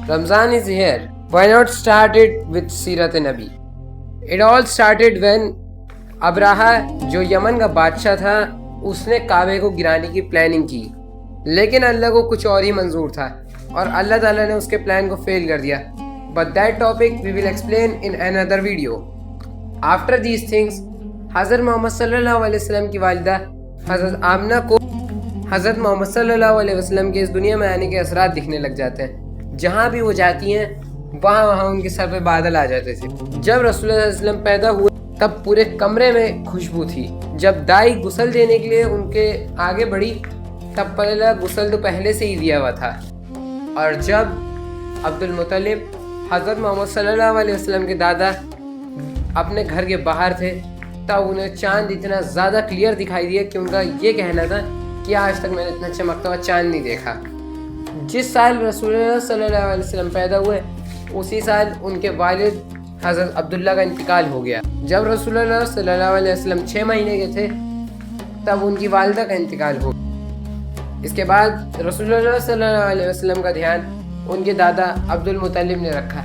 Ramzan is here. Why not start it with Sirat Nabi? It all started when Abraha जो Yemen का बादशाह था उसने काबे को गिराने की प्लानिंग की, लेकिन अल्लाह को कुछ और ही मंजूर था और अल्लाह ताला ने उसके प्लान को फेल कर दिया. But that topic we will explain in another video. After these things, हज़रत मोहम्मद सल्लल्लाहु अलैहि वसल्लम की वालिदा हज़रत आमना को हज़रत मोहम्मद सल्लल्लाहु अलैहि वसल्लम के इस दुनिया में आने के असरात दिखने लग जाते हैं. जहाँ भी वो जाती हैं वहाँ उनके सर पे बादल आ जाते थे. जब रसूलुल्लाह सल्लल्लाहु अलैहि वसल्लम पैदा हुए तब पूरे कमरे में खुशबू थी. जब दाई गुस्ल देने के लिए उनके आगे बढ़ी तब पता लगा गुस्ल तो पहले से ही दिया हुआ था. और जब अब्दुल मुत्तलिब हज़रत मोहम्मद सल्लल्लाहु अलैहि वसल्लम के दादा अपने घर के बाहर थे तब उन्हें चांद इतना ज़्यादा क्लियर दिखाई दिया कि उनका ये कहना था कि आज तक मैंने इतना चमकता हुआ चांद नहीं देखा. जिस साल रसूलुल्लाह सल्लल्लाहु अलैहि वसल्लम पैदा हुए उसी साल उनके वालिद हज़रत अब्दुल्ला का इंतकाल हो गया. जब रसूलुल्लाह सल्लल्लाहु अलैहि वसल्लम 6 महीने के थे तब उनकी वालिदा का इंतकाल हो गया. इसके बाद रसूलुल्लाह सल्लल्लाहु अलैहि वसल्लम का ध्यान उनके दादा अब्दुल मुत्तलिब ने रखा.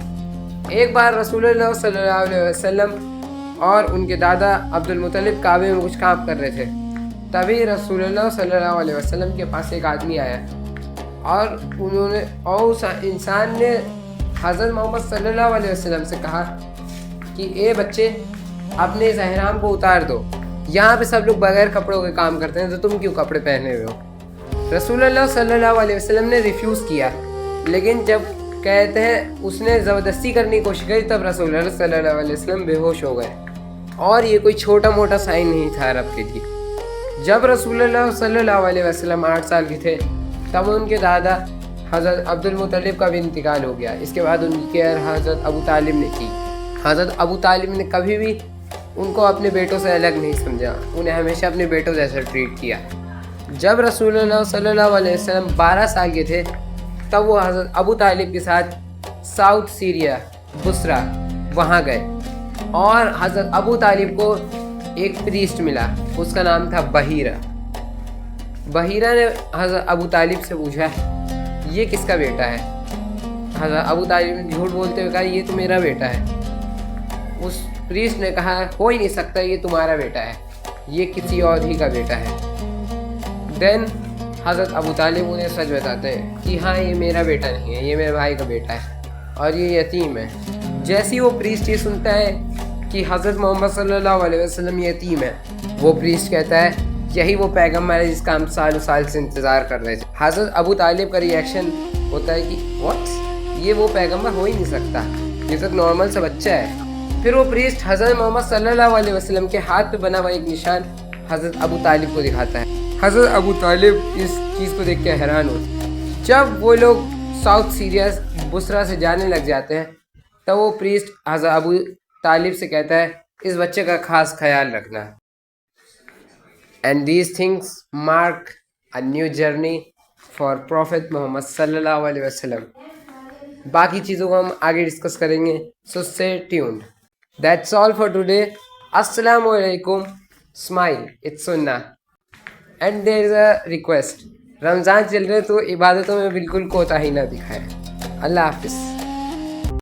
एक बार रसूलुल्लाह सल्लल्लाहु अलैहि वसल्लम और उनके दादा अब्दुल मुत्तलिब काबे में कुछ काम कर रहे थे. तभी रसूलुल्लाह सल्लल्लाहु अलैहि वसल्लम के पास एक आदमी आया और उस इंसान ने हज़रत मोहम्मद सल्लल्लाहु अलैहि वसल्लम से कहा कि ए बच्चे अपने इस एहराम को उतार दो, यहाँ पे सब लोग बगैर कपड़ों के काम करते हैं तो तुम क्यों कपड़े पहने हुए हो. रसूलुल्लाह सल्लल्लाहु अलैहि वसल्लम ने रिफ्यूज़ किया, लेकिन जब कहते हैं उसने ज़बरदस्ती करने की कोशिश की तब रसूलुल्लाह सल्लल्लाहु अलैहि वसल्लम बेहोश हो गए. और ये कोई छोटा मोटा साइन नहीं था अरब के लिए. जब रसूलुल्लाह सल्लल्लाहु अलैहि वसल्लम 8 साल के थे तब उनके दादा हज़रत अब्दुल मुत्तलिब का भी इंतकाल हो गया. इसके बाद उनकी केयर हज़रत अबू तालिब ने की. हज़रत अबू तालिब ने कभी भी उनको अपने बेटों से अलग नहीं समझा, उन्हें हमेशा अपने बेटों जैसा ट्रीट किया. जब रसूलुल्लाह सल्लल्लाहु अलैहि वसल्लम 12 साल के थे तब वो हज़रत अबू तालिब के साथ साउथ सीरिया बुसरा वहाँ गए और हज़रत अबू तालिब को एक प्रीस्ट मिला, उसका नाम था बहीरा. बहीरा ने हज़रत अबू तालिब से पूछा ये किसका बेटा है. हज़रत अबू तालिब ने झूठ बोलते हुए कहा ये तो मेरा बेटा है. उस प्रीस्ट ने कहा हो ही नहीं सकता, ये तुम्हारा बेटा है, ये किसी और ही का बेटा है. देन हज़रत अबू तालिब उन्हें सच बताते हैं कि हाँ ये मेरा बेटा नहीं है, ये मेरे भाई का बेटा है और ये यतीम है. जैसे ही वो प्रीस्ट ये सुनता है कि हज़रत मोहम्मद सल्लल्लाहु अलैहि वसल्लम यतीम है, वो प्रीस्ट कहता है यही वो पैगम्बर है जिसका हम सालों साल से इंतज़ार कर रहे थे. हज़रत अबू तालिब का रिएक्शन होता है कि व्हाट, ये वो पैगम्बर हो ही नहीं सकता, ये तो नॉर्मल सा बच्चा है. फिर वो प्रीस्ट हज़रत मोहम्मद सल्लल्लाहु अलैहि वसल्लम के हाथ पे बना हुआ एक निशान हज़रत अबू तालिब को दिखाता है. हज़रत अबू तालिब इस चीज़ को देख के हैरान होते. जब वो लोग साउथ सीरिया बुसरा से जाने लग जाते हैं तब वो प्रीस्ट हज़रत अबू तालिब से कहता है इस बच्चे का खास ख्याल रखना. And these things mark a new journey for Prophet Muhammad sallallahu alaihi wasallam. बाकी चीज़ों को हम आगे डिस्कस करेंगे, so stay tuned. That's all for today. Assalamu alaikum. Smile, it's sunnah. And there is a request. Ramzan चल रहे तो इबादतों में बिल्कुल कोताही ना दिखाएं. अल्लाह हाफिज़.